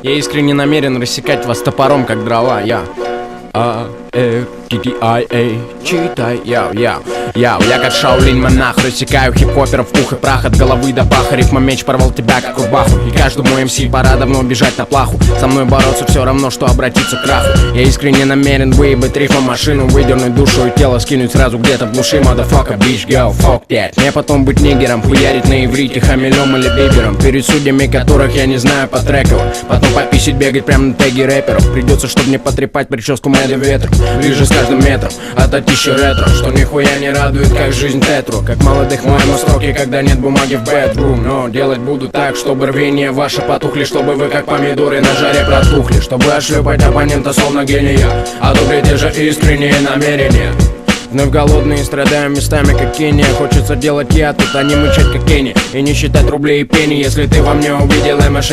Я искренне намерен рассекать вас топором, как дрова. Я A-R-T-T-I-A, читай, я как Шаолинь монах, рассекаю хип-хоперов в пух и прах. От головы до паха, рифма меч порвал тебя как рубаху. И каждому МС пора давно бежать на плаху. Со мной бороться все равно, что обратиться к краху. Я искренне намерен выебать рифма машину, выдернуть душу и тело, скинуть сразу где-то в глуши. Motherfucker, bitch, go, fuck that. Мне потом быть нигером, хуярить на иврите хамелем или бибером, перед судьями которых я не знаю по треково. Потом пописить, бегать прямо на теги рэперов. Придется, чтобы не потрепать прическу Мэдди ветром. Ближе с каждым метром, от отища ретро, что нихуя не радует, как жизнь тетру. Как молодых моему сроки, когда нет бумаги в bedroom. Но делать буду так, чтобы рвения ваши потухли, чтобы вы как помидоры на жаре протухли, чтобы отшлепать оппонента словно гения, одобрить те же искренние намерения. Вновь голодные, страдаем местами, как Кения. Хочется делать я, тут а не мычать, как Кенни, и не считать рублей и пени. Если ты во мне увидел МШ